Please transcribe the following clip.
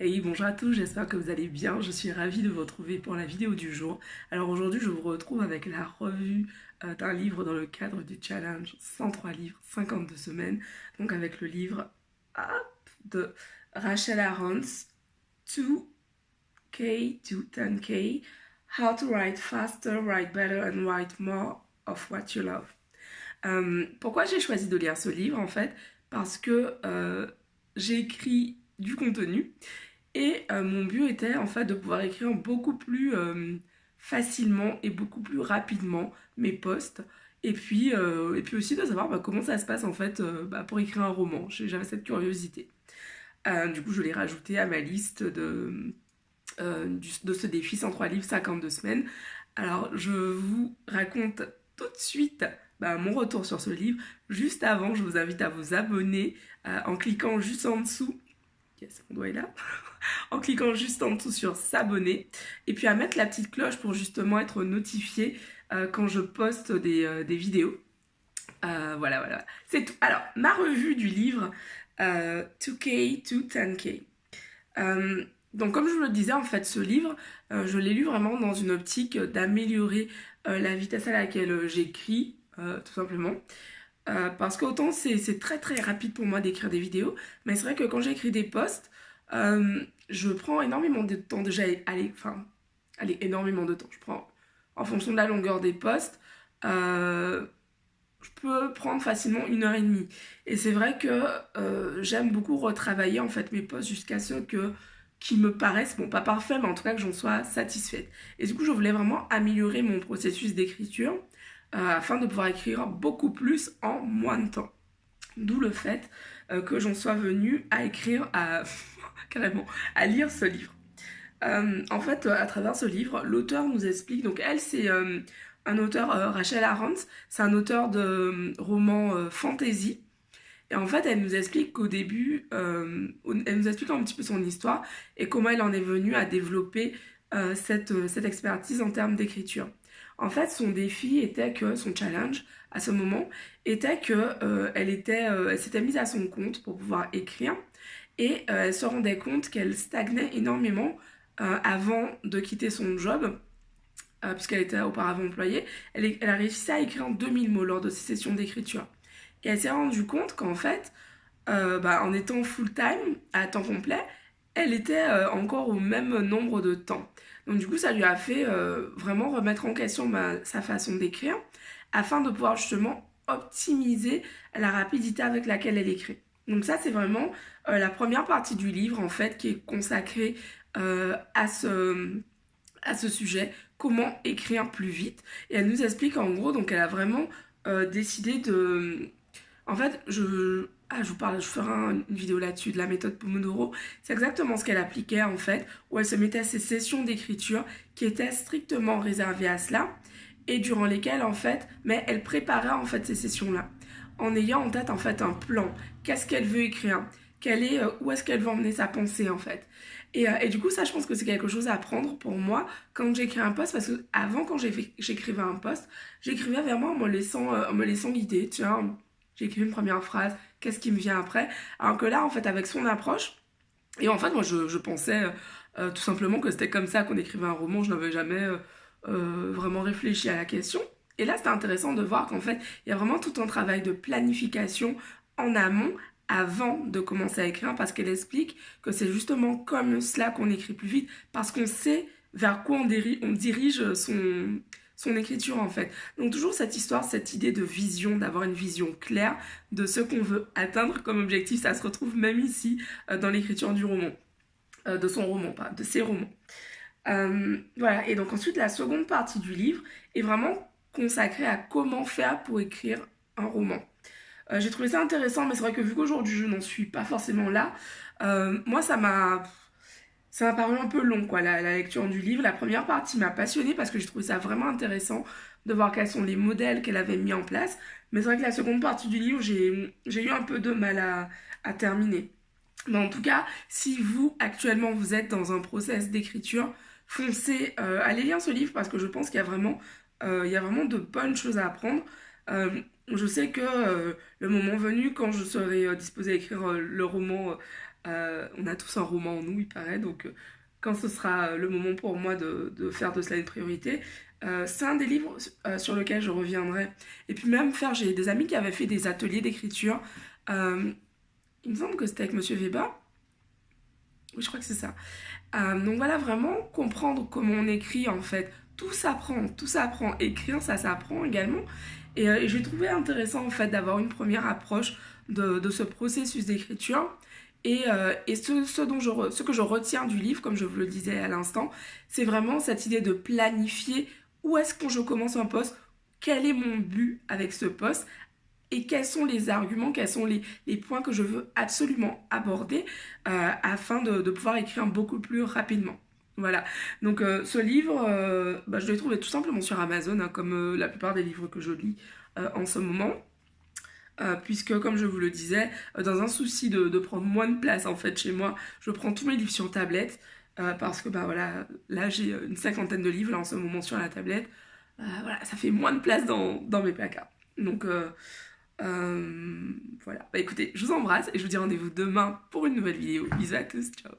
Hey, bonjour à tous, j'espère que vous allez bien. Je suis ravie de vous retrouver pour la vidéo du jour. Alors aujourd'hui, je vous retrouve avec la revue d'un livre dans le cadre du challenge 103 livres, 52 semaines. Donc avec le livre de Rachel Aarons, 2K to 10K, How to Write Faster, Write Better and Write More of What You Love. Pourquoi j'ai choisi de lire ce livre en fait? Parce que j'ai écrit du contenu et mon but était en fait de pouvoir écrire beaucoup plus facilement et beaucoup plus rapidement mes posts. Et puis aussi de savoir comment ça se passe en fait pour écrire un roman. J'avais cette curiosité. Du coup, je l'ai rajouté à ma liste de ce défi 103 livres, 52 semaines. Alors, je vous raconte tout de suite mon retour sur ce livre. Juste avant, je vous invite à vous abonner en cliquant juste en dessous. Yes, mon doigt est là. En cliquant juste en dessous sur s'abonner et puis à mettre la petite cloche pour justement être notifié quand je poste des vidéos. Voilà, c'est tout. Alors, ma revue du livre 2K to 10K. Donc comme je vous le disais, en fait, ce livre, je l'ai lu vraiment dans une optique d'améliorer la vitesse à laquelle j'écris, tout simplement. Parce qu'autant c'est très très rapide pour moi d'écrire des vidéos, mais c'est vrai que quand j'écris des posts, je prends énormément de temps déjà, allez, énormément de temps. Je prends, en fonction de la longueur des posts, je peux prendre facilement 1 heure et demie. Et c'est vrai que j'aime beaucoup retravailler en fait mes posts jusqu'à ce que qui me paraissent, bon pas parfaits, mais en tout cas que j'en sois satisfaite. Et du coup, je voulais vraiment améliorer mon processus d'écriture afin de pouvoir écrire beaucoup plus en moins de temps. D'où le fait que j'en sois venue à écrire, carrément, à lire ce livre. En fait, à travers ce livre, l'auteur nous explique, donc elle c'est un auteur, Rachel Aarons, c'est un auteur de romans fantasy. Et en fait, elle nous explique qu'au début, elle nous explique un petit peu son histoire et comment elle en est venue à développer cette expertise en termes d'écriture. En fait, son défi était que, son challenge à ce moment, était que elle s'était mise à son compte pour pouvoir écrire et elle se rendait compte qu'elle stagnait énormément avant de quitter son job puisqu'elle était auparavant employée. Elle a réussi à écrire 2000 mots lors de ses sessions d'écriture. Et elle s'est rendue compte qu'en fait, en étant full-time, à temps complet, elle était encore au même nombre de temps. Donc du coup, ça lui a fait vraiment remettre en question sa façon d'écrire afin de pouvoir justement optimiser la rapidité avec laquelle elle écrit. Donc ça, c'est vraiment la première partie du livre, en fait, qui est consacrée à ce sujet, comment écrire plus vite. Et elle nous explique en gros, donc elle a vraiment décidé de... En fait, je ferai une vidéo là-dessus de la méthode Pomodoro. C'est exactement ce qu'elle appliquait en fait, où elle se mettait à ses sessions d'écriture qui étaient strictement réservées à cela et durant lesquelles en fait, mais elle préparait en fait ces sessions-là en ayant en tête en fait un plan. Qu'est-ce qu'elle veut écrire? Où est-ce qu'elle veut emmener sa pensée en fait? Et du coup, ça, je pense que c'est quelque chose à apprendre pour moi quand j'écris un post, parce que avant, quand j'écrivais un post, j'écrivais vraiment en me laissant guider. Tiens, j'écris une première phrase, qu'est-ce qui me vient après? Alors que là, en fait, avec son approche, et en fait, moi, je pensais tout simplement que c'était comme ça qu'on écrivait un roman, je n'avais jamais vraiment réfléchi à la question. Et là, c'était intéressant de voir qu'en fait, il y a vraiment tout un travail de planification en amont avant de commencer à écrire, parce qu'elle explique que c'est justement comme cela qu'on écrit plus vite, parce qu'on sait vers quoi on dirige son écriture en fait. Donc toujours cette histoire, cette idée de vision, d'avoir une vision claire de ce qu'on veut atteindre comme objectif, ça se retrouve même ici dans l'écriture du roman, de son roman, pas de ses romans. Voilà, et donc ensuite la seconde partie du livre est vraiment consacrée à comment faire pour écrire un roman. J'ai trouvé ça intéressant, mais c'est vrai que vu qu'aujourd'hui je n'en suis pas forcément là, moi ça m'a paru un peu long, quoi, la lecture du livre. La première partie m'a passionnée parce que j'ai trouvé ça vraiment intéressant de voir quels sont les modèles qu'elle avait mis en place. Mais c'est vrai que la seconde partie du livre, j'ai eu un peu de mal à terminer. Mais en tout cas, si vous, actuellement, vous êtes dans un process d'écriture, foncez, allez lire ce livre parce que je pense qu'il y a vraiment de bonnes choses à apprendre. Je sais que le moment venu, quand je serai disposée à écrire le roman On a tous un roman en nous, il paraît, donc quand ce sera le moment pour moi de faire de cela une priorité, c'est un des livres sur lequel je reviendrai. Et puis même j'ai des amis qui avaient fait des ateliers d'écriture. Euh, il me semble que c'était avec Monsieur Weber. Oui, je crois que c'est ça. Donc voilà, vraiment comprendre comment on écrit en fait. Tout s'apprend, tout s'apprend. Écrire, ça s'apprend également. Et j'ai trouvé intéressant en fait d'avoir une première approche de ce processus d'écriture. Et ce que je retiens du livre, comme je vous le disais à l'instant, c'est vraiment cette idée de planifier où est-ce que je commence un poste, quel est mon but avec ce poste, et quels sont les arguments, quels sont les points que je veux absolument aborder afin de pouvoir écrire beaucoup plus rapidement. Voilà, donc ce livre, je l'ai trouvé tout simplement sur Amazon, hein, comme la plupart des livres que je lis en ce moment. Puisque, comme je vous le disais, dans un souci de prendre moins de place en fait chez moi, je prends tous mes livres sur tablette, parce que bah voilà, là j'ai une cinquantaine de livres là, en ce moment sur la tablette. Voilà, ça fait moins de place dans mes placards. Donc voilà, bah écoutez, je vous embrasse et je vous dis rendez-vous demain pour une nouvelle vidéo. Bisous à tous, ciao.